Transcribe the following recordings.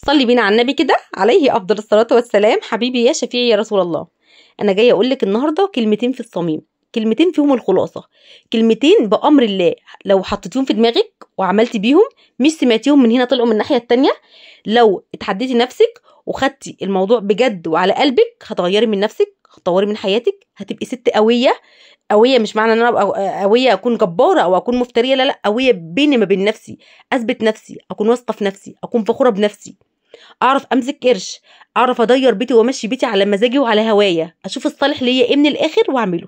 صلي بينا على النبي كده عليه افضل الصلاه والسلام. حبيبي يا شفيعي يا رسول الله، انا جايه اقول لك النهارده كلمتين في الصميم، كلمتين فيهم الخلاصه، كلمتين بامر الله لو حطيتيهم في دماغك وعملتي بيهم، مش سمعتيهم من هنا طلعوا من الناحيه التانيه، لو اتحديتي نفسك وخدتي الموضوع بجد وعلى قلبك هتغيري من نفسك، هتطوري من حياتك، هتبقي ست قويه. قويه مش معنى ان انا ابقى قويه اكون جباره او اكون مفتريه، لا لا، قويه بيني ما بين نفسي، اثبت نفسي، اكون واثقه في نفسي، اكون فخوره بنفسي، اعرف امسك قرش، اعرف ادير بيتي وامشي بيتي على مزاجي وعلى هوايا، اشوف الصالح ليا ايه من الاخر واعمله.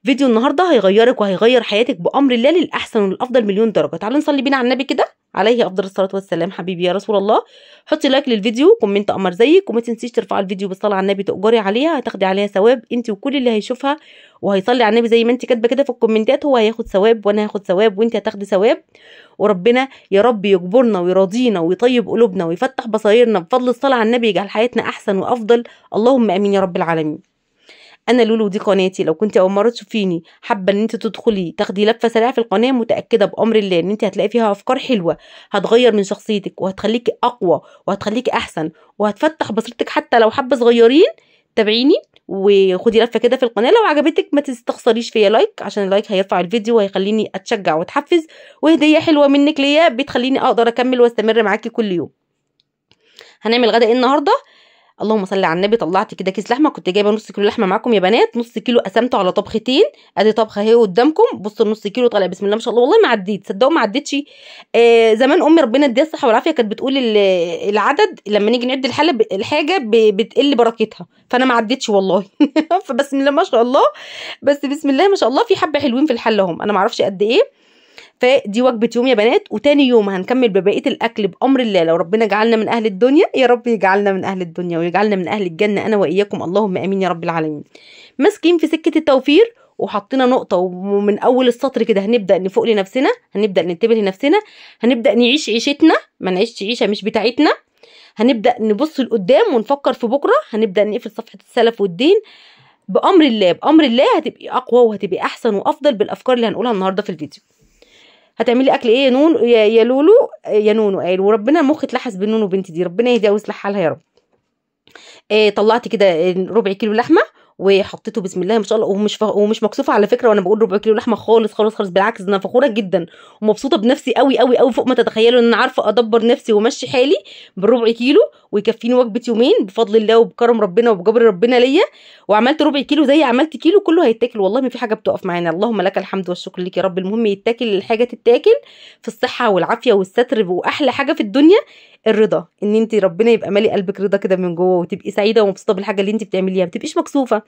فيديو النهارده هيغيرك وهيغير حياتك بامر الله للاحسن والافضل مليون درجه. تعالوا نصلي بينا على النبي كده عليه افضل الصلاه والسلام. حبيبي يا رسول الله، حطي لايك للفيديو، كومنت قمر زيك، وما تنسيش ترفعي الفيديو بالصلاه على النبي تؤجري عليها، هتاخدي عليها ثواب انت وكل اللي هيشوفها وهيصلي على النبي زي ما انت كاتبه كده في الكومنتات، هو هياخد ثواب وانا هاخد ثواب وانت هتاخدي ثواب. وربنا يا رب يجبرنا ويرضينا ويطيب قلوبنا ويفتح بصايرنا بفضل الصلاه على النبي، يجعل حياتنا احسن وافضل، اللهم امين يا رب العالمين. انا لولو، دي قناتي، لو كنت اول مره تشوفيني حابه ان انت تدخلي تاخدي لفه سريعه في القناه، متاكده بامر الله ان انت هتلاقي فيها افكار حلوه هتغير من شخصيتك وهتخليكي اقوى وهتخليكي احسن وهتفتح بصيرتك، حتى لو حبه صغيرين. تابعيني وخدي لفه كده في القناه، لو عجبتك ما تستخسريش فيا لايك، عشان اللايك هيرفع الفيديو وهيخليني اتشجع واتحفز، وهديه حلوه منك ليا بتخليني اقدر اكمل واستمر معاكي كل يوم. هنعمل غدا ايه النهارده؟ اللهم صل على النبي. طلعت كده كيس لحمه، كنت جايبه نص كيلو لحمه معاكم يا بنات، نص كيلو قسمته على طبختين، ادي طبخه اهي قدامكم. بصوا النص كيلو طالع بسم الله ما شاء الله، والله ما عديت، صدقوا ما عديتش. زمان امي ربنا يديها الصحه والعافيه كانت بتقول العدد لما نيجي نعد الحاجه بتقل بركتها، فانا ما عديتش والله. فبسم الله ما شاء الله، بس بسم الله ما شاء الله في حبه حلوين في الحله هم، انا ما اعرفش قد ايه. فدي وجبه يوم يا بنات، وتاني يوم هنكمل ببقيه الاكل بامر الله، لو ربنا جعلنا من اهل الدنيا يا رب يجعلنا من اهل الدنيا ويجعلنا من اهل الجنه انا واياكم، اللهم امين يا رب العالمين. ماسكين في سكه التوفير وحطينا نقطه، ومن اول السطر كده هنبدا نفوق لنفسنا، هنبدا ننتبه لنفسنا، هنبدا نعيش عيشتنا، ما نعيش عيشه مش بتاعتنا، هنبدا نبص لقدام ونفكر في بكره، هنبدا نقفل صفحه السلف والدين بامر الله. بامر الله هتبقي اقوى وهتبقي احسن وافضل بالافكار اللي هنقولها النهارده في الفيديو. هتعملي اكل ايه يا نون يا لولو يا نونو قال، وربنا مخ اتلحس بالنونو بنتي دي، ربنا يهديها ويصلح حالها يا رب. طلعت كده ربع كيلو لحمه وحطيته بسم الله ما شاء الله، ومش مكسوفه على فكره وانا بقول ربع كيلو لحمه خالص خالص خالص، بالعكس انا فخوره جدا ومبسوطه بنفسي قوي قوي قوي فوق ما تتخيلوا، ان انا عارفه ادبر نفسي وامشي حالي بالربع كيلو ويكفيني وجبه يومين بفضل الله وبكرم ربنا وبجبر ربنا ليا. وعملت ربع كيلو زي عملت كيلو، كله هيتاكل والله، ما في حاجه بتقف معانا، اللهم لك الحمد والشكر ليك يا رب. المهم يتاكل الحاجه تتاكل في الصحه والعافيه والستر، واحلى حاجه في الدنيا الرضا، ان انت ربنا يبقى مالي قلبك رضا كده من جوه، وتبقي سعيده ومبسوطه بالحاجه اللي انت بتعمليها، ما تبقيش مكسوفه،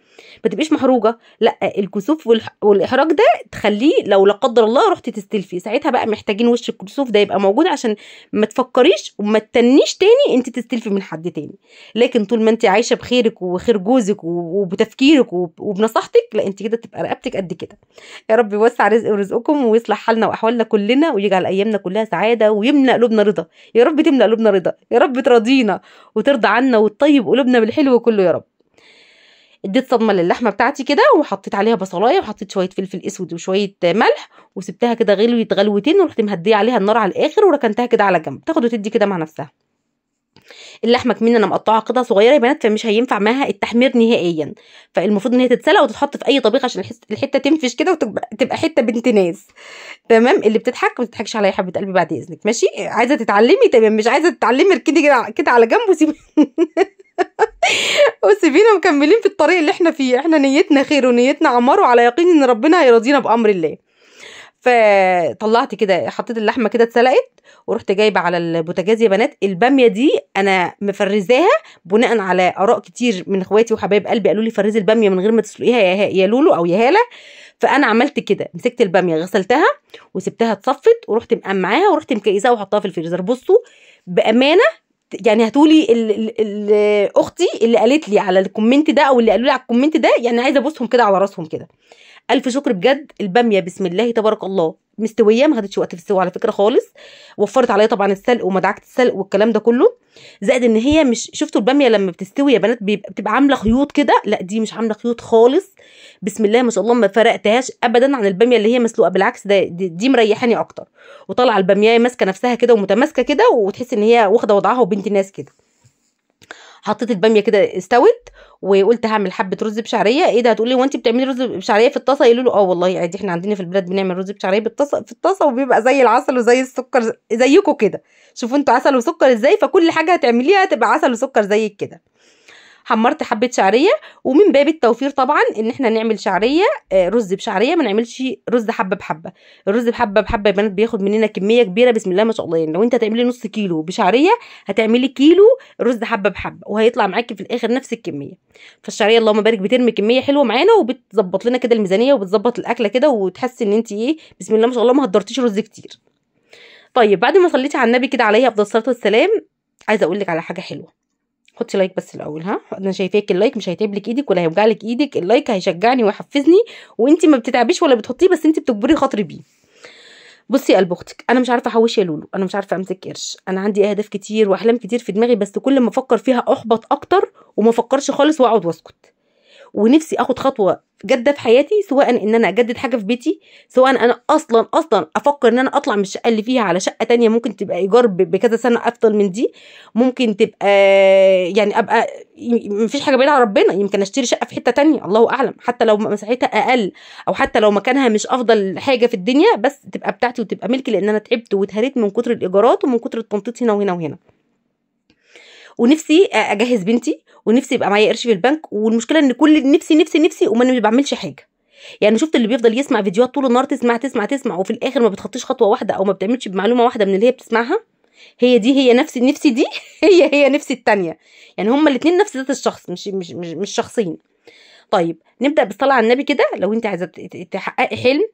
ما تبقيش محروجه، لا الكسوف والاحراج ده تخليه لو لا قدر الله رحتي تستلفي، ساعتها بقى محتاجين وش الكسوف ده يبقى موجود عشان ما تفكريش وما تتنيش تاني انت تستلفي من حد تاني. لكن طول ما انت عايشه بخيرك وخير جوزك وبتفكيرك وبنصيحتك، لا انت كده تبقى رقبتك قد كده. يا رب يوسع رزق ورزقكم ويصلح حالنا واحوالنا كلنا ويجعل ايامنا كلها سعاده ويملأ قلوبنا رضا، يا رب تملأ قلوبنا رضا، يا رب ترضينا وترضى عنا وتطيب قلوبنا بالحلو كله يا رب. اديت صدمه للحمه بتاعتي كده وحطيت عليها بصلايه وحطيت شويه فلفل اسود وشويه ملح وسبتها كده غلوت غلوتين، ورحت مهديه عليها النار على الاخر وركنتها كده على جنب تاخد وتدي كده مع نفسها. اللحمه كمان انا مقطعها قطع صغيره يا بنات، فمش هينفع معاها التحمير نهائيا، فالمفروض ان هي تتسلق وتتحط في اي طبيخ عشان الحته تنفش كده وتبقى حته بنت ناس. تمام، اللي بتضحك ما تضحكش عليا يا حبيبه قلبي بعد اذنك، ماشي؟ عايزه تتعلمي تمام، مش عايزه تتعلمي اركدي كده على جنب وسيبينا مكملين في الطريق اللي احنا فيه، احنا نيتنا خير ونيتنا عمار وعلى يقين ان ربنا هيرضينا بامر الله. فطلعت كده حطيت اللحمه كده اتسلقت، ورحت جايبه على البوتاجاز يا بنات الباميه دي، انا مفرزاها بناء على اراء كتير من اخواتي وحبايب قلبي قالوا لي فرزي الباميه من غير ما تسلقيها يا لولو او يا هاله. فانا عملت كده، مسكت الباميه غسلتها وسبتها اتصفت ورحت مقمعاها ورحت مكيساها وحطها في الفريزر. بصوا بامانه يعني هتقولي اختي اللي قالت لي على الكومنت ده او اللي قالوا لي على الكومنت ده، يعني عايزه ابوسهم كده على راسهم كده. الف شكر بجد. الباميه بسم الله تبارك الله مستويه، ما خدتش وقت في السوا على فكره خالص، وفرت عليا طبعا السلق ومدعكه السلق والكلام ده كله. زائد ان هي مش، شفتوا الباميه لما بتستوي يا بنات بتبقى عامله خيوط كده، لا دي مش عامله خيوط خالص، بسم الله ما شاء الله، ما فرقتهاش ابدا عن الباميه اللي هي مسلوقه، بالعكس دي مريحاني اكتر. وطالعه الباميه ماسكه نفسها كده ومتماسكه كده، وتحس ان هي واخده وضعها وبنت ناس كده. حطيت الباميه كده استوت، وقلت هعمل حبه رز بشعريه. ايه ده؟ هتقولي هو انت بتعملي رز بشعريه في الطاسه؟ يقولوا له اه والله عادي، احنا عندنا في البلاد بنعمل رز بشعريه في الطاسه وبيبقى زي العسل وزي السكر زيكم كده. شوفوا انتوا عسل وسكر ازاي، فكل حاجه هتعمليها تبقى عسل وسكر زيك كده. حمرت حبه شعريه، ومن باب التوفير طبعا ان احنا نعمل شعريه رز بشعريه، ما نعملش رز حبه بحبه. الرز بحبه بحبه يا بنات بياخد مننا كميه كبيره بسم الله ما شاء الله. يعني لو انت هتعملي نص كيلو بشعريه هتعملي كيلو رز حبه بحبه، وهيطلع معاكي في الاخر نفس الكميه. فالشعريه اللهم بارك بترمي كميه حلوه معانا، وبتظبط لنا كده الميزانيه، وبتظبط الاكله كده، وتحسي ان انت ايه بسم الله ما شاء الله ما هدرتيش رز كتير. طيب بعد ما صليتي على النبي كده عليه افضل الصلاه والسلام، عايزه اقول لك على حاجه حلوه. حطي لايك بس الاول، ها انا شايفاك اللايك مش هيتعب لك ايدك ولا هيوجع لك ايدك، اللايك هيشجعني ويحفزني، وانت ما بتتعبيش ولا بتحطيه، بس انت بتجبري خاطري بيه. بصي يا قلب اختك، انا مش عارفه احوش يا لولو، انا مش عارفه امسك قرش، انا عندي اهداف كتير واحلام كتير في دماغي، بس كل ما افكر فيها احبط اكتر وما افكرش خالص واقعد واسكت. ونفسي اخد خطوه جاده في حياتي، سواء ان انا اجدد حاجه في بيتي، سواء انا اصلا افكر ان انا اطلع من الشقه اللي فيها على شقه تانية ممكن تبقى ايجار بكذا سنه افضل من دي، ممكن تبقى يعني ابقى مفيش حاجه بعيده عن ربنا، يمكن اشتري شقه في حته تانية الله اعلم، حتى لو مساحتها اقل، او حتى لو مكانها مش افضل حاجه في الدنيا، بس تبقى بتاعتي وتبقى ملكي، لان انا تعبت واتهريت من كتر الايجارات ومن كتر التنطيط هنا وهنا وهنا. ونفسي اجهز بنتي، ونفسي يبقى معايا قرش في البنك، والمشكله ان كل نفسي وما انا بعملش حاجه. يعني شفت اللي بيفضل يسمع فيديوهات طول النهار، تسمع وفي الاخر ما بتخطيش خطوه واحده، او ما بتعملش بمعلومه واحده من اللي هي بتسمعها. هي نفسي دي هي نفسي التانية. يعني هما الاثنين نفس ذات الشخص، مش شخصين. طيب نبدا بالصلاه على النبي كده. لو انت عايزه تحققي حلم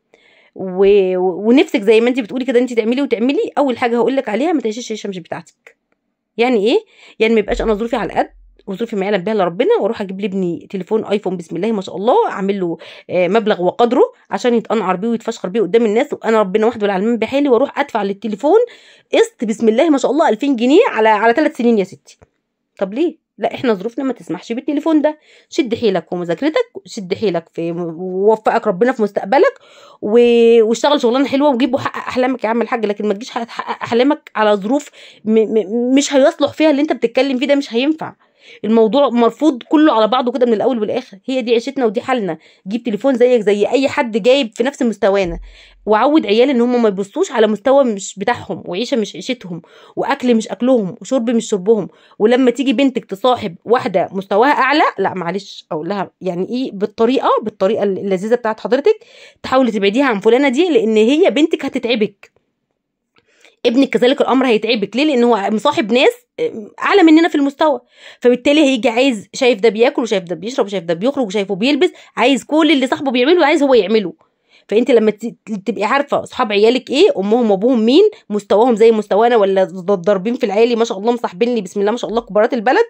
ونفسك زي ما انت بتقولي كده انت تعملي، اول حاجه هقول لك عليها ما تعيشيش عيشه مش بتاعتك. يعني ايه؟ يعني ما يبقاش انا ظروفي على القد، وظروفي ما يعلم بها الا ربنا، واروح اجيب لابني تليفون ايفون بسم الله ما شاء الله، اعمل له مبلغ وقدره عشان يتقنعر بيه ويتفشخر بيه قدام الناس، وانا ربنا وحده العالمين بحالي، واروح ادفع للتليفون قسط بسم الله ما شاء الله 2000 جنيه على 3 سنين يا ستي. طب ليه؟ لا احنا ظروفنا ما تسمحش بالتليفون ده. شد حيلك في مذاكرتك، شد حيلك في ووفقك ربنا في مستقبلك، واشتغل شغلانه حلوه وجيب وحقق احلامك يا عم الحاج، لكن ما تجيش تحقق احلامك على ظروف مش هيصلح فيها اللي انت بتتكلم فيه ده، مش هينفع. الموضوع مرفوض كله على بعضه كده من الاول والاخر. هي دي عيشتنا ودي حالنا. جيب تليفون زيك زي اي حد جايب في نفس مستوانا، وعود عيالي ان هم ما يبصوش على مستوى مش بتاعهم، وعيشه مش عيشتهم، واكل مش اكلهم، وشرب مش شربهم. ولما تيجي بنتك تصاحب واحده مستواها اعلى، لا معلش اقول لها يعني ايه، بالطريقه اللذيذه بتاعت حضرتك تحاولي تبعديها عن فلانه دي، لان هي بنتك هتتعبك. ابنك كذلك الامر هيتعبك. ليه؟ لان هو مصاحب ناس اعلى مننا في المستوى، فبالتالي هيجي عايز، شايف ده بياكل وشايف ده بيشرب وشايف ده بيخرج وشايفه بيلبس، عايز كل اللي صاحبه بيعمله عايز هو يعمله. فانت لما تبقي عارفه اصحاب عيالك ايه، امهم وابوهم مين، مستواهم زي مستوانا ولا ضاربين في العالي ما شاء الله، مصاحبين لي بسم الله ما شاء الله كبارات البلد،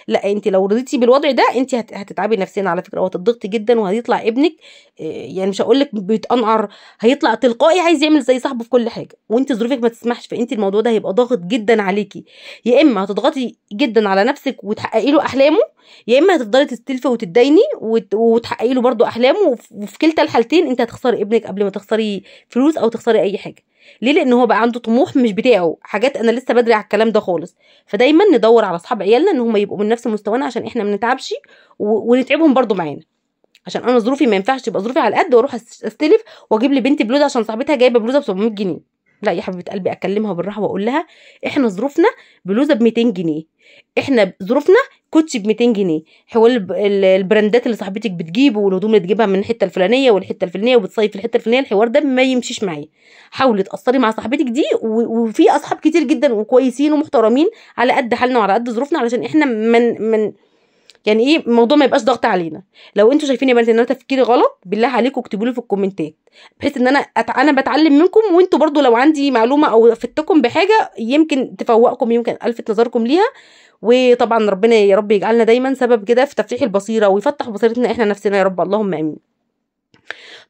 لا انت لو رضيتي بالوضع ده انت هتتعبي نفسيا على فكره، وهتضغطي جدا، وهيطلع ابنك يعني مش هقول لك بيتقنعر، هيطلع تلقائي عايز يعمل زي صاحبه في كل حاجه، وانت ظروفك ما تسمحش. فانت الموضوع ده هيبقى ضاغط جدا عليكي، يا اما هتضغطي جدا على نفسك وتحققي له احلامه، يا اما هتفضلي تستلفي وتتديني وتحققي له برده احلامه، وفي كلتا الحالتين انت هتخسري ابنك قبل ما تخسري فلوس او تخسري اي حاجه. ليه؟ لان هو بقى عنده طموح مش بتاعه، حاجات انا لسه بدري على الكلام ده خالص. فدايما ندور على اصحاب عيالنا ان هم يبقوا من نفس مستوانا، عشان احنا ما نتعبش ونتعبهم برده معانا. عشان انا ظروفي ما ينفعش تبقى ظروفي على قد واروح استلف واجيب لبنتي بلوزه عشان صاحبتها جايبه بلوزه ب 700 جنيه. لا يا حبيبه قلبي، اكلمها بالراحه واقول لها احنا ظروفنا بلوزه ب 200 جنيه، احنا ظروفنا كوتشي ب 200 جنيه، حوال البراندات اللي صاحبتك بتجيبه والهدوم اللي تجيبها من الحته الفلانيه والحته الفلانيه وبتصيف في الحته الفلانيه، الحوار ده ما يمشيش معايا. حاولي تقصري مع صاحبتك دي، وفي اصحاب كتير جدا وكويسين ومحترمين على قد حالنا وعلى قد ظروفنا، علشان احنا من يعني ايه الموضوع ما يبقاش ضغط علينا. لو انتوا شايفين يا بنات ان انا تفكيري غلط، بالله عليكم اكتبوا لي في الكومنتات، بحيث ان انا بتعلم منكم، وانتوا برضو لو عندي معلومه او افدتكم بحاجه يمكن تفوقكم، يمكن الفت نظركم ليها. وطبعا ربنا يا رب يجعلنا دايما سبب كده في تفتيح البصيره، ويفتح بصيرتنا احنا نفسنا يا رب، اللهم امين.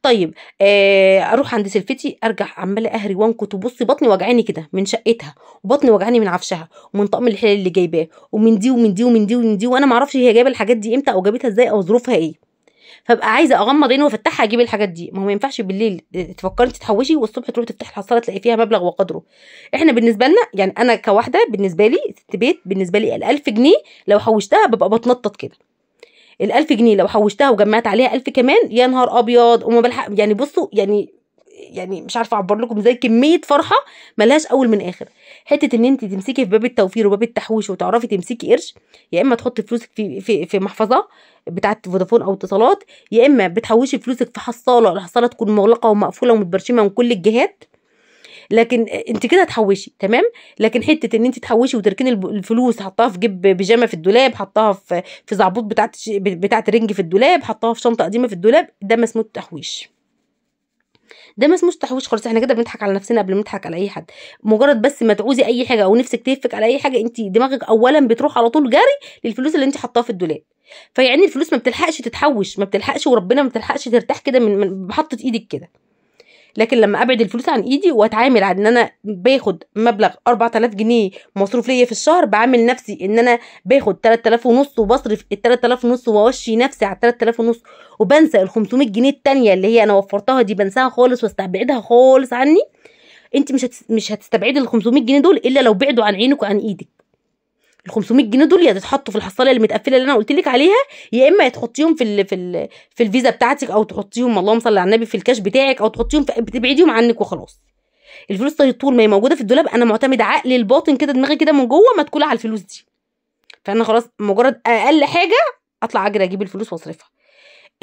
طيب اروح عند سلفتي، ارجع عماله اهري وانكت، وبصي بطني وجعاني كده من شقتها، وبطني وجعاني من عفشها، ومن طقم الحلال اللي جايباه، ومن دي ومن دي ومن دي ومن دي، وانا ما اعرفش هي جايبه الحاجات دي امتى او جابتها ازاي او ظروفها ايه. فابقى عايزه اغمض عيني وافتحها اجيب الحاجات دي. ما هو ما ينفعش بالليل تفكري انت تحوشي والصبح تروحي تفتحي الحصاله تلاقي فيها مبلغ وقدره. احنا بالنسبه لنا يعني انا كواحده بالنسبه لي ست بيت، بالنسبه لي ال1000 جنيه لو حوشتها ببقى بتنطط كده. ال1000 جنيه لو حوشتها وجمعت عليها 1000 كمان، يا نهار ابيض وما بلحق يعني. بصوا يعني مش عارفه اعبر لكم ازاي كميه فرحه ملهاش اول من اخر. حته ان انت تمسكي في باب التوفير وباب التحويش وتعرفي تمسكي قرش، يا اما تحطي فلوسك في محفظه بتاعه فودافون او اتصالات، يا اما بتحوشي فلوسك في حصاله، الحصاله تكون مغلقه ومقفوله ومتبرشمه من كل الجهات، لكن انت كده هتحوشي تمام. لكن حته ان انت تحوشي وتركني الفلوس، حطها في جيب بيجامه في الدولاب، حطها في زعبوط بتاعه رنج في الدولاب، حطها في شنطه قديمه في الدولاب، ده ما اسمه تحويش. ده ما اسموش تحويش خالص. احنا كده بنضحك على نفسنا قبل ما نضحك على اي حد. مجرد بس ما تعوزي اي حاجه او نفسك تهفك على اي حاجه، انت دماغك اولا بتروح على طول جري للفلوس اللي انت حطاها في الدولاب. فيعني الفلوس ما بتلحقش تتحوش، ما بتلحقش، وربنا ما بتلحقش ترتاح كده من بحطه ايدك كده. لكن لما ابعد الفلوس عن ايدي واتعامل على ان انا باخد مبلغ 4000 جنيه مصروف ليا في الشهر، بعامل نفسي ان انا باخد 3000 ونص وبصرف ال 3000 ونص واوشي نفسي على 3000 ونص، وبنسى ال 500 جنيه التانيه اللي هي انا وفرتها دي، بنساها خالص واستبعدها خالص عني. انت مش هتستبعدي ال 500 جنيه دول الا لو بعدوا عن عينك وعن ايدك. ال 500 جنيه دول يا تتحطوا في الحصاله اللي متقفله اللي انا قلت لك عليها، يا اما تحطيهم في الفيزا بتاعتك، او تحطيهم اللهم صل على النبي في الكاش بتاعك، او تحطيهم بتبعديهم عنك وخلاص. الفلوس طول ما هي موجوده في الدولاب انا معتمده عقلي الباطن كده، دماغي كده من جوه متكوله على الفلوس دي. فانا خلاص مجرد اقل حاجه اطلع اجري اجيب الفلوس واصرفها.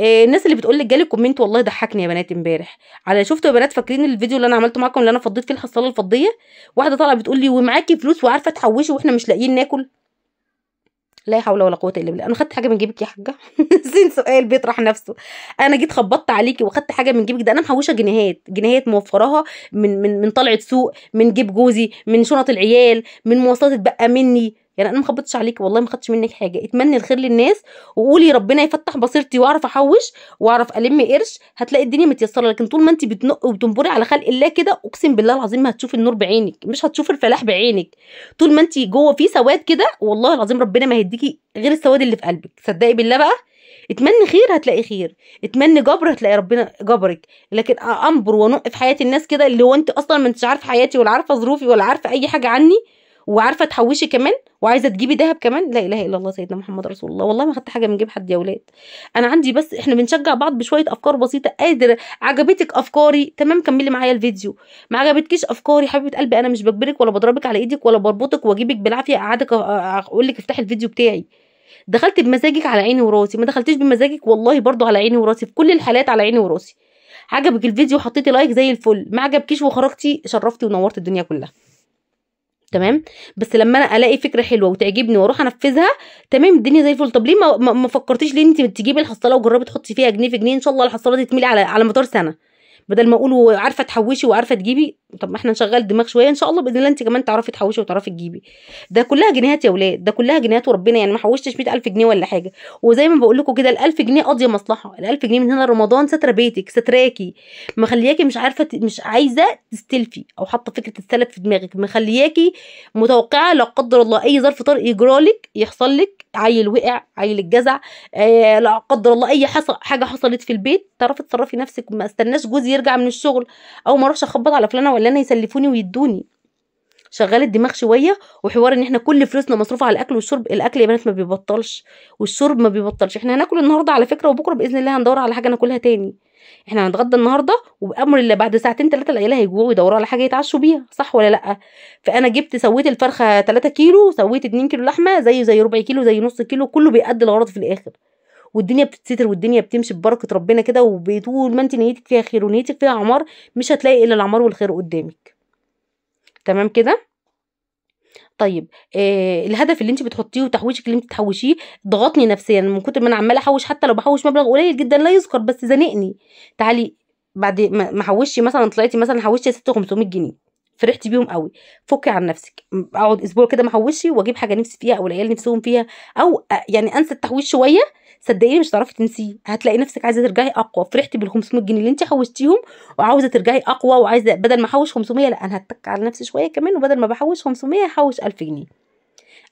الناس اللي بتقول لك جالي كومنت والله ضحكني يا بنات امبارح على، شفتوا يا بنات فاكرين الفيديو اللي انا عملته معاكم اللي انا فضيت فيه الحصاله الفضيه؟ واحده طالعه بتقول لي ومعاكي فلوس وعارفه تحوشي واحنا مش لاقيين ناكل. لا حول ولا قوه الا بالله. انا خدت حاجه من جيبك يا حاجه؟ زين سؤال بيطرح نفسه. انا جيت خبطت عليكي وخدت حاجه من جيبك؟ ده انا محوشه جنيهات جنيهات موفراها من طلعه سوق، من جيب جوزي، من شنط العيال، من مواصلات اتبقى مني. يعني انا ما خبطتش عليكي والله، ما خدتش منك حاجه. اتمني الخير للناس وقولي ربنا يفتح بصيرتي واعرف احوش واعرف الم قرش، هتلاقي الدنيا متيسره. لكن طول ما انت بتنقي وبتنبري على خلق الله كده، اقسم بالله العظيم ما هتشوفي النور بعينك، مش هتشوفي الفلاح بعينك. طول ما انت جوه في سواد كده والله العظيم ربنا ما هيديكي غير السواد اللي في قلبك. صدقي بالله بقى. اتمني خير هتلاقي خير، اتمني جبر هتلاقي ربنا جبرك. لكن انبر ونق في حياه الناس كده، اللي هو انت اصلا ما انتش عارفه حياتي ولا عارفه ظروفي ولا عارفه اي حاجه عني، وعارفه تحوشي كمان وعايزه تجيبي دهب كمان. لا اله الا الله سيدنا محمد رسول الله. والله ما خدت حاجه من جيب حد يا ولاد. انا عندي بس احنا بنشجع بعض بشويه افكار بسيطه. قادر عجبتك افكاري تمام كملي معايا الفيديو، ما عجبتكيش افكاري حبيبه قلبي انا مش بجبرك ولا بضربك على ايدك ولا بربطك واجيبك بالعافيه اقعدك اقول لك افتحي الفيديو بتاعي. دخلت بمزاجك على عيني وراسي، ما دخلتيش بمزاجك والله برضو على عيني وراسي، في كل الحالات على عيني وراسي. عجبك الفيديو حطيتي لايك زي الفل، ما عجبكيش وخرجتي شرفتي ونورت الدنيا كلها. تمام. بس لما انا الاقي فكره حلوه وتعجبني واروح انفذها تمام الدنيا زي الفل. طب ليه ما فكرتيش ليه انت تجيبي الحصاله وجربي تحطي فيها جنيه في جنيه؟ ان شاء الله الحصاله دي تميلي على مدار سنه، بدل ما اقول عارفه تحوشي وعارفه تجيبي. طب ما احنا نشغل دماغ شويه ان شاء الله باذن الله انت كمان تعرفي تحوشي وتعرفي تجيبي. ده كلها جنيهات يا ولاد، ده كلها جنيهات وربنا. يعني ما حوشتش 100000 جنيه ولا حاجه. وزي ما بقول لكم كده ال1000 جنيه قاضيه مصلحه. ال1000 جنيه من هنا رمضان ستره بيتك ستراكي، مخلياكي مش عارفه مش عايزه تستلفي او حاطه فكره السلف في دماغك، مخلياكي متوقعه لا قدر الله اي ظرف طارئ يجرالك يحصل لك، عيل وقع، عيل الجزع، لا قدر الله اي حاجه حصلت في البيت، تعرفي تصرفي نفسك. ما استناش جوزي يرجع من الشغل او ما اروحش اخبط على فلانه ولا انا يسلفوني ويدوني. شغاله الدماغ شويه. وحوار ان احنا كل فلوسنا مصروفه على الاكل والشرب. الاكل يا بنات ما بيبطلش والشرب ما بيبطلش. احنا هناكل النهارده على فكره، وبكره باذن الله هندور على حاجه ناكلها تاني. احنا هنتغدى النهارده وبامر الله بعد ساعتين 3 العيال هيجوعوا ويدوروا على حاجه يتعشوا بيها، صح ولا لا؟ فانا جبت سويت الفرخه 3 كيلو، سويت 2 كيلو لحمه، زي ربع كيلو، زي نص كيلو، كله بيأدي الغرض في الاخر. والدنيا بتتستر والدنيا بتمشي ببركه ربنا كده. وطول ما انت نيتك فيها خير ونيتك فيها عمار مش هتلاقي الا العمار والخير قدامك. تمام كده. طيب الهدف اللي انت بتحطيه وتحويشك اللي انت تحوشيه ضغطني نفسيا من كتر ما انا عماله احوش. حتى لو بحوش مبلغ قليل جدا لا يذكر بس زنقني. تعالي بعد ما حوشتي مثلا طلعتي مثلا حوشتي يا ستي 500 جنيه فرحتي بيهم قوي، فكي عن نفسك. اقعد اسبوع كده ما احوشش واجيب حاجه نفسي فيها او العيال نفسهم فيها، او يعني انسى التحويش شويه، صدقيني مش هتعرفي تنسيه. هتلاقي نفسك عايزه ترجعي اقوى، فرحتي بال 500 جنيه اللي انت حوشتيهم وعاوزه ترجعي اقوى، وعايزه بدل ما احوش 500 لا انا هتك على نفسي شويه كمان، وبدل ما بحوش 500 هحوش 1000 جنيه.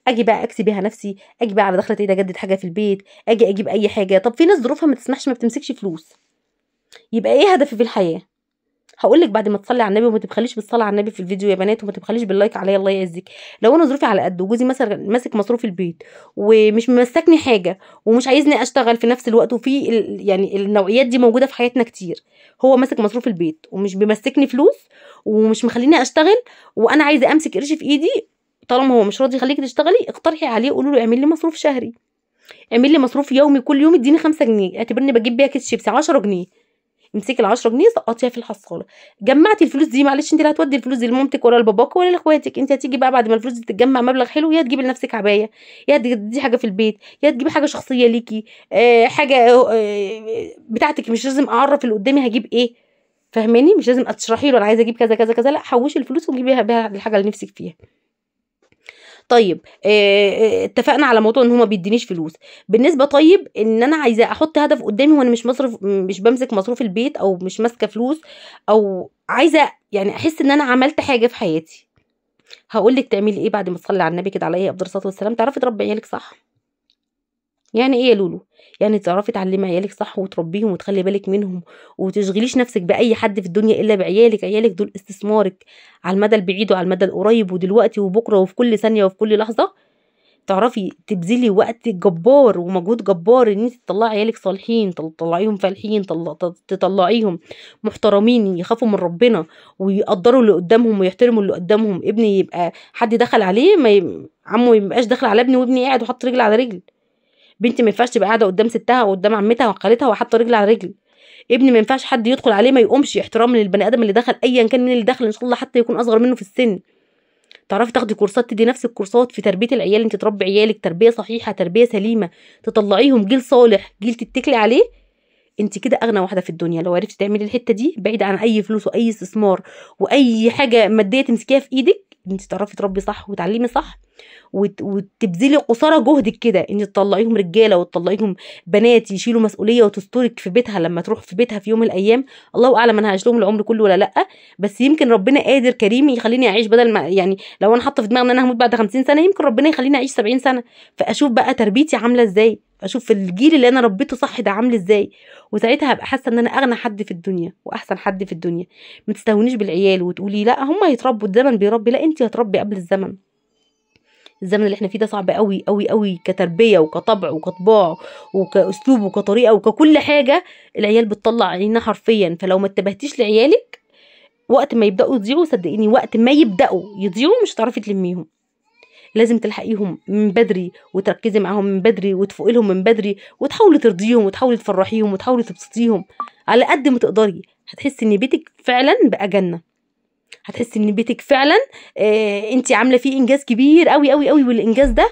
اجي بقى اكسي بيها نفسي، اجي بقى على دخلة ايدي اجدد حاجه في البيت، اجي اجيب اي حاجه. طب في ناس ظروفها ما تسمحش ما بتمسكش فلوس، يبقى ايه هدفي في الحياه؟ هقول لك بعد ما تصلي على النبي، وما تبخليش بالصلاه على النبي في الفيديو يا بنات، وما تبخليش باللايك عليا الله يعزك. لو انا ظروفي على قد وجوزي مثلا ماسك مصروف البيت ومش ممسكني حاجه ومش عايزني اشتغل في نفس الوقت، وفي يعني النوعيات دي موجوده في حياتنا كتير، هو ماسك مصروف البيت ومش بيمسكني فلوس ومش مخليني اشتغل، وانا عايزه امسك قرش في ايدي، طالما هو مش راضي يخليكي تشتغلي اقترحي عليه، قولوا له اعمل لي مصروف شهري، اعمل لي مصروف يومي، كل يوم اديني 5 جنيه، اعتبرني بجيب بيها كيس شيبسي 10 جنيه، امسكي ال 10 جنيه سقطيها في الحصاله. جمعتي الفلوس دي، معلش انت اللي هتودي الفلوس دي لمامتك ولا لباباك ولا لاخواتك، انت هتيجي بقى بعد ما الفلوس دي تتجمع مبلغ حلو، يا تجيبي لنفسك عبايه، يا تدي حاجه في البيت، يا تجيبي حاجه شخصيه ليكي، حاجه بتاعتك، مش لازم اعرف اللي قدامي هجيب ايه، فاهماني؟ مش لازم تشرحي له انا عايزه اجيب كذا كذا كذا، لا حوشي الفلوس وجيبيها بيها الحاجه اللي نفسك فيها. طيب اتفقنا على موضوع ان هو ما بيدينيش فلوس. بالنسبه طيب ان انا عايزه احط هدف قدامي وانا مش بمسك مصروف البيت او مش ماسكه فلوس، او عايزه يعني احس ان انا عملت حاجه في حياتي، هقول لك تعملي ايه بعد ما تصلي على النبي كده عليه افضل الصلاه والسلام. تعرفي تربي عيالك صح. يعني ايه يا لولو؟ يعني تعرفي تعلمي عيالك صح وتربيهم وتخلي بالك منهم، وتشغليش نفسك باي حد في الدنيا الا بعيالك. عيالك دول استثمارك على المدى البعيد وعلى المدى القريب، ودلوقتي وبكره وفي كل ثانيه وفي كل لحظه. تعرفي تبذلي وقت جبار ومجهود جبار ان انت تطلعي عيالك صالحين، تطلعيهم فالحين، تطلعيهم محترمين يخافوا من ربنا ويقدروا اللي قدامهم ويحترموا اللي قدامهم. ابني يبقى حد دخل عليه عمه ما يبقاش داخل على ابني وابني قاعد وحط رجل على رجل. بنتي ما ينفعش تبقى قاعده قدام ستها او قدام عمتها وخالتها وحاطه رجل على رجل. ابني ما ينفعش حد يدخل عليه ما يقومش، احترام للبني ادم اللي دخل ايا كان مين اللي دخل، ان شاء الله حتى يكون اصغر منه في السن. تعرفي تاخدي كورسات، تدي نفسك كورسات في تربيه العيال، انت تربي عيالك تربيه صحيحه تربيه سليمه، تطلعيهم جيل صالح جيل تتكلي عليه. انت كده اغنى واحده في الدنيا لو عرفتي تعملي الحته دي، بعيد عن اي فلوس واي استثمار واي حاجه ماديه تمسكيها في ايدك. انت تعرفي تربي صح وتعلمي صح وتبذلي قصارى جهدك كده ان تطلعيهم رجاله وتطلعيهم بنات يشيلوا مسؤوليه وتسترك في بيتها لما تروح في بيتها في يوم من الايام. الله اعلم انا هعيش لهم العمر كله ولا لا، بس يمكن ربنا قادر كريم يخليني اعيش، بدل ما يعني لو انا حاطه في دماغي ان انا هموت بعد 50 سنه يمكن ربنا يخليني اعيش 70 سنه، فاشوف بقى تربيتي عامله ازاي، اشوف الجيل اللي انا ربيته صح ده عامل ازاي، وساعتها هبقى حاسه ان انا اغنى حد في الدنيا واحسن حد في الدنيا. ما تستهونيش بالعيال وتقولي لا هم هيتربوا الزمن بيربي، لا انت هتربي قبل الزمن. الزمن اللي احنا فيه ده صعب قوي قوي قوي كتربيه وكطبع وكطباع وكاسلوب وكطريقه وككل حاجه. العيال بتطلع عينينا حرفيا، فلو ما اتبهتيش لعيالك وقت ما يبداوا يضيعوا، صدقيني وقت ما يبداوا يضيعوا مش هتعرفي تلميهم. لازم تلحقيهم من بدري وتركزي معاهم من بدري وتفوقي لهم من بدري وتحاولي ترضيهم وتحاولي تفرحيهم وتحاولي تبسطيهم على قد ما تقدري. هتحسي ان بيتك فعلا بقى جنه، هتحسي ان بيتك فعلا انت عامله فيه انجاز كبير قوي قوي قوي، والانجاز ده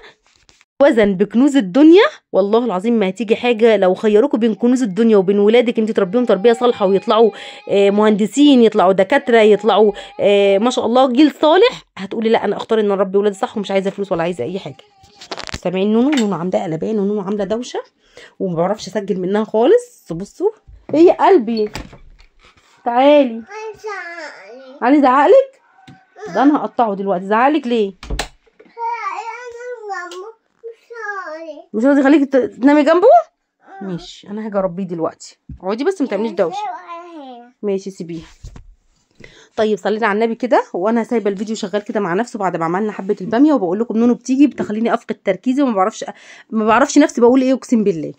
وزن بكنوز الدنيا. والله العظيم ما هتيجي حاجه لو خيروكوا بين كنوز الدنيا وبين ولادك انت تربيهم تربيه صالحه ويطلعوا مهندسين، يطلعوا دكاتره، يطلعوا ما شاء الله جيل صالح، هتقولي لا انا اختار ان اربي ولادي صح ومش عايزه فلوس ولا عايزه اي حاجه. سامعين نونو عامله قلبان ونونو عامله دوشه وما بعرفش اسجل منها خالص. بصوا ايه يا قلبي، تعالي علي زعقلك ده انا هقطعه دلوقتي. زعقلك ليه؟ مش راضي يخليكي تنامي جنبه؟ ماشي انا هاجي اربيه دلوقتي، اقعدي بس ما تعمليش دوشه. ماشي سيبيها. طيب صلينا على النبي كده وانا سايبه الفيديو شغال كده مع نفسه بعد ما عملنا حبه الباميه، وبقول لكم نونو بتيجي بتخليني افقد تركيزي وما بعرفش نفسي بقول ايه، اقسم بالله.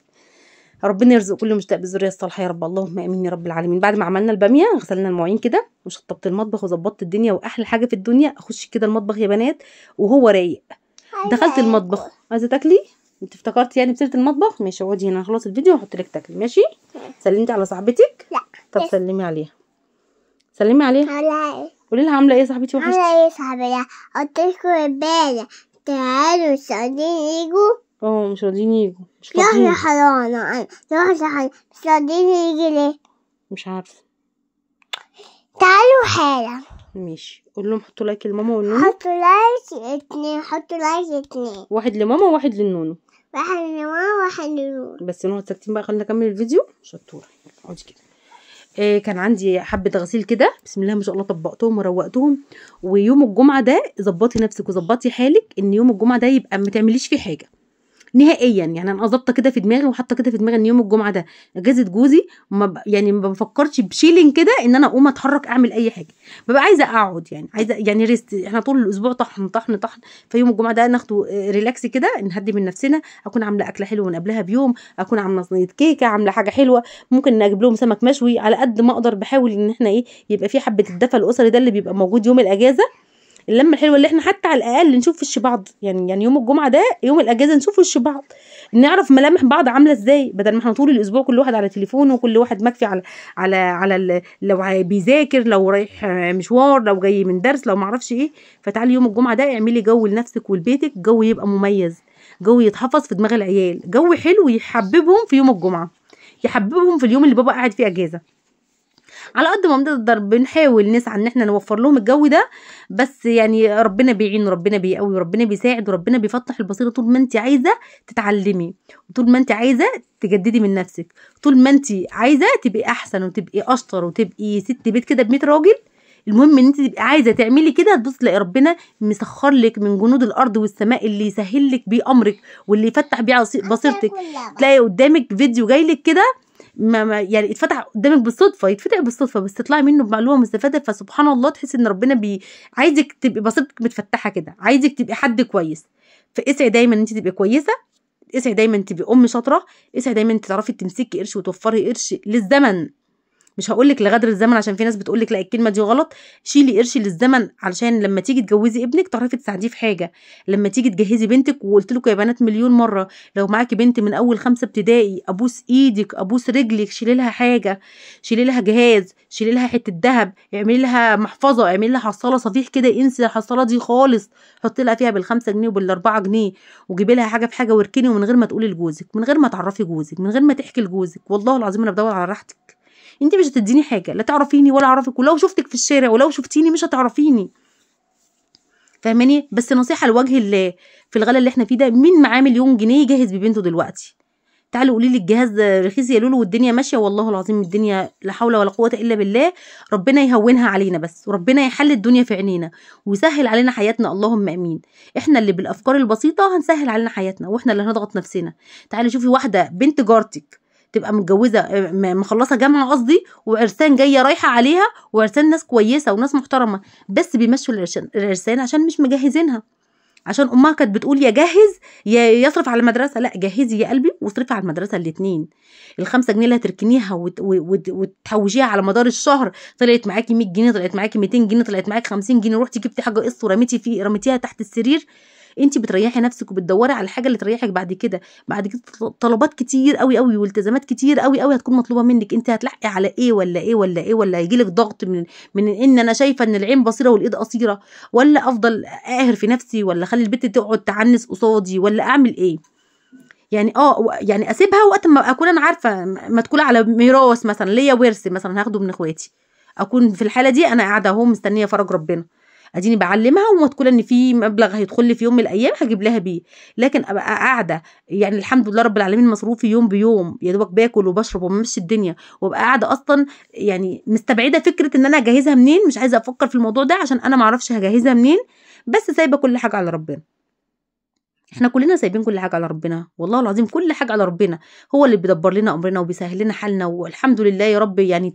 ربنا يرزق كل مشتاق بالذريه الصالحه يا رب، اللهم امين يا رب العالمين. بعد ما عملنا الباميه غسلنا المواعين كده وشطبت المطبخ وظبطت الدنيا، واحلى حاجه في الدنيا اخش كده المطبخ يا بنات وهو رايق. دخلت المطبخ، عايزه تاكلي؟ انت افتكرتي يعني بسيره المطبخ؟ ماشي اقعدي هنا هخلص الفيديو واحط لك تاكلي. ماشي سلمتي على صاحبتك؟ لا. طب سلمي عليها، سلمي عليها. قولي لها عامله ايه صاحبتي؟ وحشتي. عامله ايه صاحبتي؟ قلت لكم امبارح تعالوا السعوديين يجوا. مش راضيين يجوا، مش لا فاضيين. يا حرام مش راضيين يجي ليه؟ مش عارفه. تعالوا حالا. ماشي، قول لهم حطوا لايك لماما والنونو. حطوا لايك 2، حطوا لايك 2. 1 لماما و1 للنونو. 1 لماما 1 لنونو. بس نقعد ساكتين بقى، خلينا نكمل الفيديو. شطوره، اقعدي كده. كان عندي حبه غسيل كده، بسم الله ما شاء الله، طبقتهم وروقتهم. ويوم الجمعه ده ظبطي نفسك وظبطي حالك ان يوم الجمعه ده يبقى ما تعمليش فيه حاجه نهائيا. يعني انا ظابطه كده في دماغي وحاطه كده في دماغي ان يوم الجمعه ده اجازه جوزي، يعني ما بفكرش بشيلين كده ان انا اقوم اتحرك اعمل اي حاجه. ببقى عايزه اقعد، يعني عايزه يعني ريست. احنا طول الاسبوع طحن طحن طحن، فيوم الجمعه ده ناخده ريلاكس كده، نهدي من نفسنا. اكون عامله اكله حلوه من قبلها بيوم، اكون عامله صينيه كيكه، عامله حاجه حلوه، ممكن اجيب لهم سمك مشوي على قد ما اقدر. بحاول ان احنا يبقى في حبه الدفى الاسري ده اللي بيبقى موجود يوم الاجازه، اللمه الحلوه اللي احنا حتى على الاقل نشوف وش بعض. يعني يوم الجمعه ده يوم الاجازه نشوف وش بعض، نعرف ملامح بعض عامله ازاي، بدل ما احنا طول الاسبوع كل واحد على تليفونه وكل واحد مكفي على لو بيذاكر، لو رايح مشوار، لو جاي من درس، لو معرفش ايه. فتعالي يوم الجمعه ده اعملي جو لنفسك ولبيتك، جو يبقى مميز، جو يتحفظ في دماغ العيال، جو حلو يحببهم في يوم الجمعه، يحببهم في اليوم اللي بابا قاعد فيه اجازه. على قد ما بنقدر بنحاول نسعى ان احنا نوفر لهم الجو ده. بس يعني ربنا بيعين وربنا بيقوي وربنا بيساعد وربنا بيفتح البصيره طول ما انت عايزه تتعلمي، وطول ما انت عايزه تجددي من نفسك، طول ما انت عايزه تبقي احسن وتبقي اشطر وتبقي ست بيت كده ب100 راجل. المهم ان انت تبقي عايزه تعملي كده، تبص تلاقي ربنا مسخر لك من جنود الارض والسماء اللي يسهل لك بيه امرك واللي يفتح بيه بصيرتك. تلاقي قدامك فيديو جاي لك كده، ما يعني اتفتح قدامك بالصدفه، يتفتح بالصدفه بس تطلعي منه بمعلومه مستفاده. فسبحان الله تحسي ان ربنا عايزك تبقي بصيرتك متفتحه كده، عايزك تبقي حد كويس. فاسعي دايما ان انت تبقي كويسه، اسعي دايما تبقي ام شاطره، اسعي دايما تعرفي تمسكي قرش وتوفري قرش للزمن. مش هقولك لغدر الزمن عشان في ناس بتقولك لا الكلمه دي غلط. شيلي قرش للزمن علشان لما تيجي تجوزي ابنك تعرفي تساعديه في حاجه، لما تيجي تجهزي بنتك. وقلت لكم يا بنات مليون مره، لو معاكي بنت من اول 5 ابتدائي ابوس ايدك ابوس رجلك، شيلي لها حاجه، شيلي لها جهاز، شيلي لها حته ذهب، اعملي لها محفظه، اعملي لها حصاله صفيح كده، انسي الحصاله دي خالص، حطي لها فيها بال5 جنيه وبال4 جنيه، وجيبي لها حاجه في حاجه واركني. ومن غير ما تقولي لجوزك، من غير ما تعرفي جوزك، من غير ما تحكي لجوزك، والله العظيم انا بدور على راحتك. انت مش هتديني حاجه، لا تعرفيني ولا اعرفك، ولو شفتك في الشارع ولو شفتيني مش هتعرفيني، فاهماني؟ بس نصيحه لوجه الله، في الغلا اللي احنا فيه ده، مين معاه مليون جنيه يجهز ببنته دلوقتي؟ تعالوا قولي لي الجهاز رخيص يا لولو والدنيا ماشيه. والله العظيم الدنيا لا حول ولا قوه الا بالله. ربنا يهونها علينا بس، وربنا يحل الدنيا في عينينا ويسهل علينا حياتنا، اللهم امين. احنا اللي بالافكار البسيطه هنسهل علينا حياتنا، واحنا اللي هنضغط نفسنا. تعالي شوفي واحده بنت جارتك تبقى متجوزه مخلصه جامعه قصدي، وعرسان جايه رايحه عليها، وعرسان ناس كويسه وناس محترمه، بس بيمشوا العرسان عشان مش مجهزينها، عشان امها كانت بتقول يا جهز يا يصرف على المدرسه. لا، جهزي يا قلبي واصرفي على المدرسه الاثنين. ال5 جنيه اللي هتركنيها وتحوشيها على مدار الشهر، طلعت معاكي 100 جنيه، طلعت معاكي 200 جنيه، طلعت معاكي 50 جنيه، رحتي جبتي حاجه قسط رميتيها تحت السرير. انت بتريحي نفسك وبتدوري على الحاجه اللي تريحك بعد كده. طلبات كتير قوي قوي والتزامات كتير قوي قوي هتكون مطلوبه منك. انت هتلحقي على ايه ولا ايه ولا ايه، ولا هيجيلك ضغط من ان انا شايفه ان العين بصيره والايد قصيره، ولا افضل اقهر في نفسي، ولا اخلي البنت تقعد تعنس قصادي، ولا اعمل ايه؟ يعني اسيبها وقت ما اكون انا عارفه، ما تكون على ميراث مثلا ليا، ورث مثلا هاخده من اخواتي، اكون في الحاله دي انا قاعده اهو مستنيه فرج ربنا، اديني بعلمها ومتكوله ان في مبلغ هيدخل لي في يوم من الايام هجيب لها بيه. لكن ابقى قاعده يعني الحمد لله رب العالمين مصروفي يوم بيوم، يا دوبك باكل وبشرب وبمشي الدنيا، وابقى قاعده اصلا يعني مستبعده فكره ان انا اجهزها منين. مش عايزه افكر في الموضوع ده عشان انا معرفش هجهزها منين، بس سايبه كل حاجه على ربنا. احنا كلنا سايبين كل حاجه على ربنا، والله العظيم كل حاجه على ربنا، هو اللي بيدبر لنا امرنا وبيسهل لنا حالنا، والحمد لله يا رب. يعني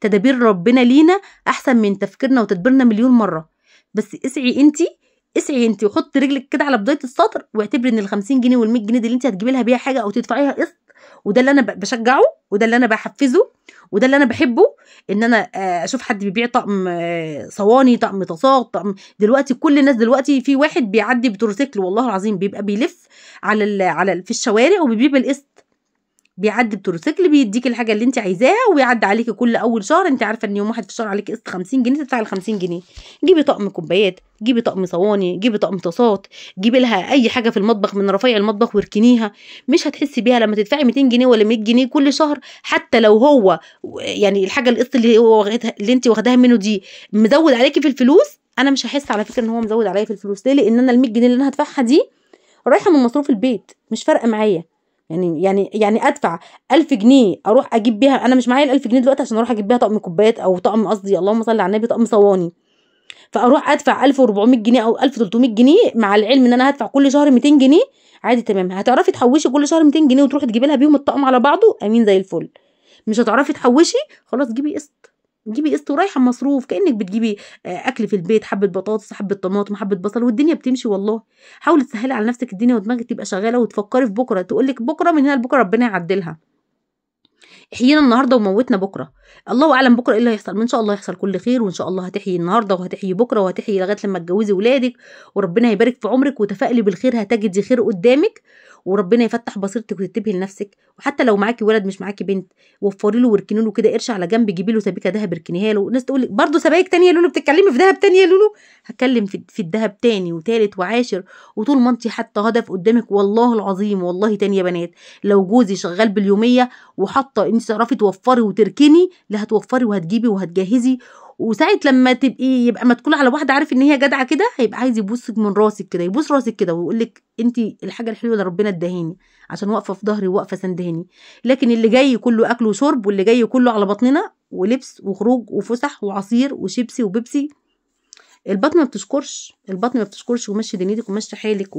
تدابير ربنا لينا احسن من تفكيرنا وتدبيرنا مليون مره. بس اسعي انت وحطي رجلك كده على بدايه السطر، واعتبري ان ال50 جنيه وال100 جنيه دي اللي انت هتجيبي لها بيها حاجه او تدفعيها قسط. وده اللي انا بشجعه، وده اللي انا بحفزه، وده اللي انا بحبه، ان انا اشوف حد بيبيع طقم صواني، طقم طاسات، طقم. دلوقتي كل الناس دلوقتي، في واحد بيعدي بتروسيكل والله العظيم بيبقى بيلف في الشوارع وبيبيع بالقسط، بيعدي بتروسيكل بيديك الحاجه اللي انت عايزاها، ويعدي عليكي كل اول شهر. انت عارفه ان يوم واحد في الشهر عليكي قسط 50 جنيه، تدفعي ال 50 جنيه. جيبي طقم كوبايات، جيبي طقم صواني، جيبي طقم طاسات، جيبي لها اي حاجه في المطبخ من رفايع المطبخ واركنيها. مش هتحسي بيها لما تدفعي 200 جنيه ولا 100 جنيه كل شهر. حتى لو هو يعني الحاجه القسط اللي هو واخدها اللي انت واخداها منه دي مزود عليكي في الفلوس، انا مش هحس على فكره ان هو مزود عليا في الفلوس. ليه؟ لان انا ال 100 جنيه اللي انا هدفعها دي رايحه من مصروف البيت، مش فارقه معايا. يعني ادفع 1000 جنيه اروح اجيب بيها، انا مش معايا ال 1000 جنيه دلوقتي عشان اروح اجيب بيها طقم كوبايات او طقم، قصدي اللهم صل على النبي، طقم صواني. فاروح ادفع 1400 جنيه او 1300 جنيه مع العلم ان انا هدفع كل شهر 200 جنيه عادي تمام. هتعرفي تحوشي كل شهر 200 جنيه وتروحي تجيبي لها بيهم الطقم على بعضه، امين زي الفل. مش هتعرفي تحوشي، خلاص جيبي قسط. جيبي قسط ورايحه مصروف، كانك بتجيبي اكل في البيت، حبه بطاطس، حبه طماطم، حبه بصل، والدنيا بتمشي والله. حاولي تسهلي على نفسك الدنيا ودماغك تبقى شغاله وتفكري في بكره، تقولك بكره من هنا لبكره ربنا يعدلها. احيينا النهارده وموتنا بكره. الله اعلم بكره ايه اللي هيحصل، من شاء الله يحصل كل خير، وان شاء الله هتحيي النهارده وهتحيي بكره وهتحيي لغايه لما تجوزي ولادك، وربنا يبارك في عمرك وتفائلي بالخير، هتجدي خير قدامك، وربنا يفتح بصيرتك وتنتبهي لنفسك. وحتى لو معاكي ولد مش معاكي بنت، وفري له واركني له كده قرش على جنب، جيبي له سبيكه دهب اركنيها له. ناس تقول لك برضه سبايك تانية يا لولو، بتتكلمي في دهب تانية يا لولو؟ هتكلم في الدهب تاني وتالت وعاشر، وطول ما انت حاطه هدف قدامك والله العظيم والله تاني يا بنات، لو جوزي شغال باليوميه وحاطه انت تعرفي توفري وتركني، لا هتوفري وهتجيبي وهتجهزي. وساعه لما يبقى مدخول على واحده عارف ان هي جدعه كده، هيبقى عايز يبوسك من راسك كده، يبوس راسك كده ويقول لك انت الحاجه الحلوه اللي ربنا اداهاني عشان واقفه في ظهري وواقفه سندهاني. لكن اللي جاي كله اكل وشرب، واللي جاي كله على بطننا ولبس وخروج وفسح وعصير وشيبسي وبيبسي، البطن ما بتشكرش. ومشي دنيتك ومشي حالك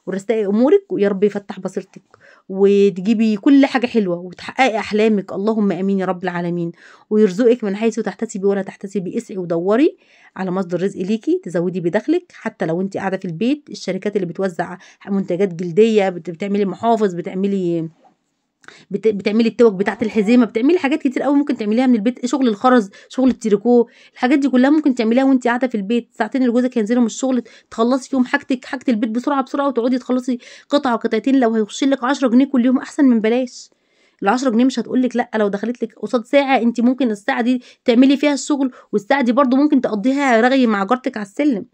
ورستقي امورك، ويا رب يفتح بصيرتك وتجيبي كل حاجه حلوه وتحققي احلامك، اللهم امين يا رب العالمين. ويرزقك من حيث تحتسبي ولا تحتسبي. اسعي ودوري على مصدر رزق ليكي تزودي بدخلك. حتى لو انت قاعده في البيت، الشركات اللي بتوزع منتجات جلديه، بتعملي محافظ، بتعملي التوك بتاعت الحزيمه، بتعملي حاجات كتير قوي ممكن تعمليها من البيت. شغل الخرز، شغل التريكو، الحاجات دي كلها ممكن تعمليها وانت قاعده في البيت. ساعتين اللي جوزك هينزلوا من الشغل تخلصي فيهم حاجه البيت بسرعه بسرعه، وتقعدي تخلصي قطعه قطعتين. لو هيخش لك 10 جنيه كل يوم احسن من بلاش. ال10 جنيه مش هتقول لك لا، لو دخلت لك قصاد ساعه انت ممكن الساعه دي تعملي فيها الشغل، والساعه دي برضو ممكن تقضيها رغي مع جارتك على السلم.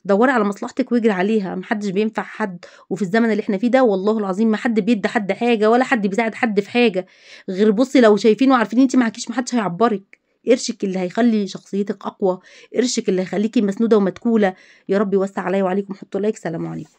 دوري على مصلحتك واجري عليها، محدش بينفع حد. وفي الزمن اللي احنا فيه ده والله العظيم ما حد بيدي حد حاجه، ولا حد بيساعد حد في حاجه، غير بصي لو شايفين وعارفين انت معكيش محدش هيعبرك. قرشك اللي هيخلي شخصيتك اقوى، قرشك اللي هيخليكي مسنوده ومتكوله. يا رب يوسع عليا وعليكم. حطوا لايك. سلام عليكم.